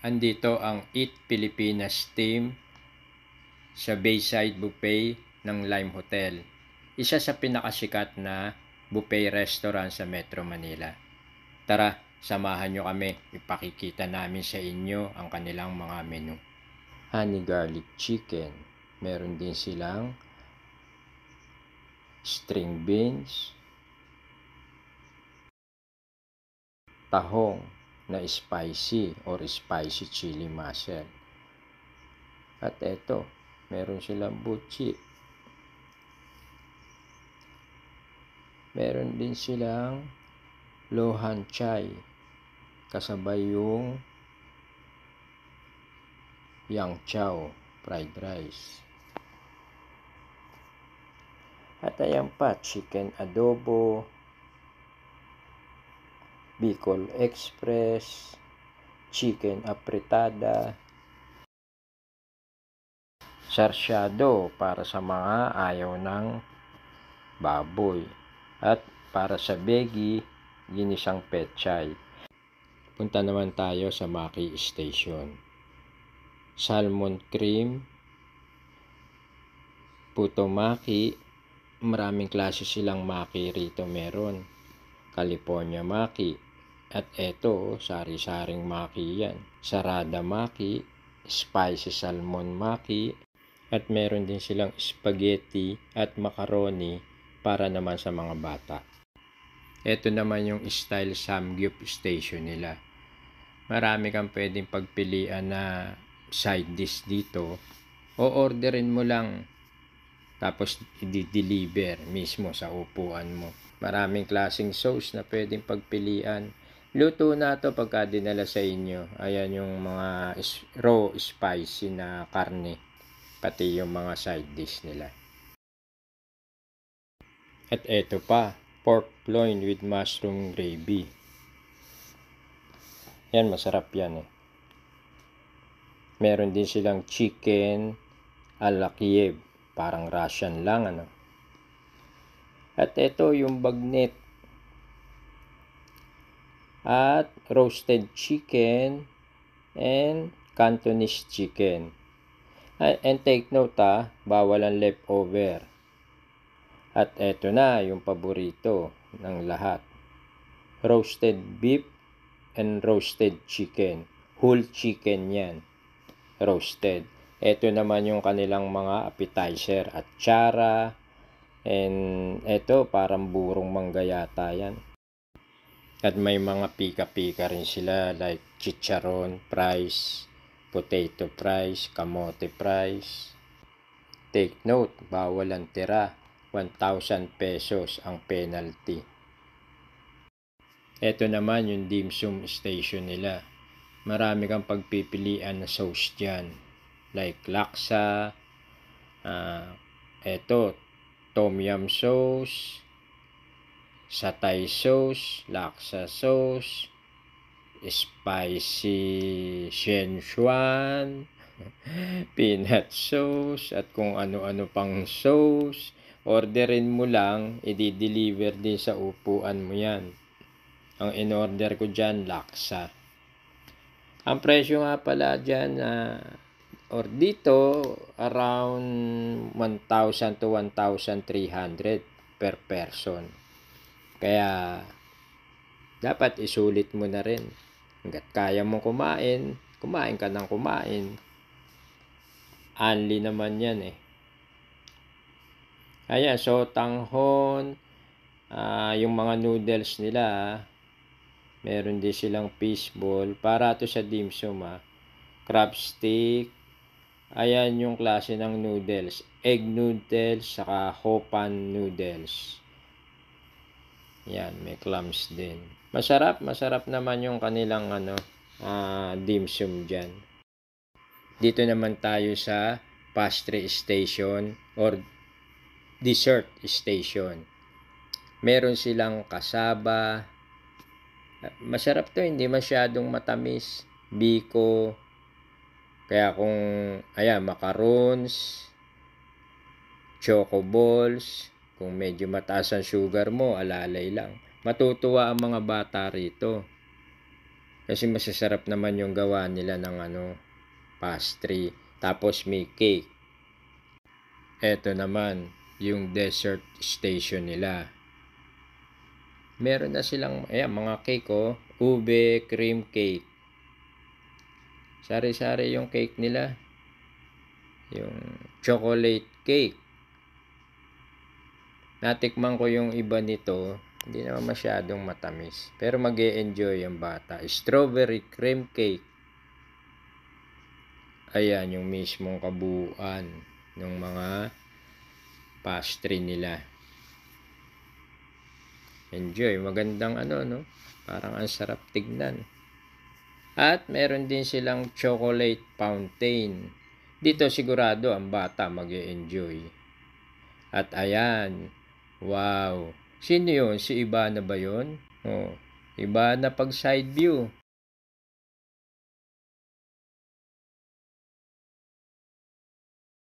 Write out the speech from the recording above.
andito ang Eat Pilipinas team sa Bayside Buffet ng Lime Hotel. Isa sa pinakasikat na buffet restaurant sa Metro Manila. Tara, samahan nyo kami. Ipakikita namin sa inyo ang kanilang mga menu. Honey garlic chicken. Meron din silang string beans, tahong na spicy or spicy chili mussel. At eto, meron silang butchi. Meron din silang lohan chai. Kasabay yung yang chow fried rice. At ayan pa, chicken adobo, Bicol Express, chicken apretada, sarsyado para sa mga ayaw ng baboy, at para sa veggie, ginisang pechay. Punta naman tayo sa Maki Station. Salmon cream, puto maki, maraming klase silang maki rito meron. California maki, at eto, sari-saring maki yan. Sarada maki, spicy salmon maki, at meron din silang spaghetti at macaroni para naman sa mga bata. Ito naman yung style Samgyup station nila. Marami kang pwedeng pagpilian na side dish dito. O orderin mo lang tapos i-deliver mismo sa upuan mo. Maraming klaseng sauce na pwedeng pagpilian. Luto na to pagka dinala sa inyo. Ayan yung mga raw spicy na karne. Pati yung mga side dish nila. At eto pa, pork loin with mushroom gravy. Yan, masarap yan eh. Meron din silang chicken ala Kiev. Parang Russian lang ano. At ito yung bagnet. At roasted chicken and Cantonese chicken. And take note bawal ang leftover. At eto na yung paborito ng lahat. Roasted beef and roasted chicken. Whole chicken yan. Roasted. Ito naman yung kanilang mga appetizer at chara. And ito parang burong mangga yata yan. At may mga pika-pika rin sila like chicharon fries, potato fries, kamote fries. Take note, bawal ang tira. 1,000 pesos ang penalty. Ito naman yung dim sum station nila. Marami kang pagpipilian na sauce dyan. Like laksa, eto, tom yum sauce, satay sauce, laksa sauce, spicy Szechuan, peanut sauce, at kung ano-ano pang sauce. Orderin mo lang, i-deliver din sa upuan mo yan. Ang in-order ko dyan, laksa. Ang presyo nga pala dyan, or dito, around 1,000 to 1,300 per person. Kaya, dapat isulit mo na rin. Hanggat kaya mong kumain, kumain ka ng kumain. Only naman yan eh. Ayan, so tanghon, yung mga noodles nila, meron din silang fishball. Para to sa dim sum crab stick. Ayan yung klase ng noodles. Egg noodles, saka hopan noodles. Yan, may clams din. Masarap naman yung kanilang dim sum dyan. Dito naman tayo sa pastry station or dessert station. Meron silang kasaba. Masarap to, hindi masyadong matamis. Biko. Kaya kung, ayan, macarons, choco balls, kung medyo mataas ang sugar mo, alalay lang. Matutuwa ang mga bata rito. Kasi masasarap naman yung gawa nila ng pastry. Tapos may cake. Eto naman, yung dessert station nila. Meron na silang, mga cake ube cream cake. Sari-sari yung cake nila. Yung chocolate cake. Natikman ko yung iba nito, hindi naman masyadong matamis. Pero mag-e-enjoy yung bata. Strawberry cream cake. Ayan, yung mismong kabuuan ng mga pastry nila. Enjoy. Magandang no? Parang ang sarap tignan. At meron din silang chocolate fountain. Dito sigurado ang bata mag-e-enjoy. At ayan. Wow. Sino yun? Si Ivana ba yun? Oh, Ivana pag side view.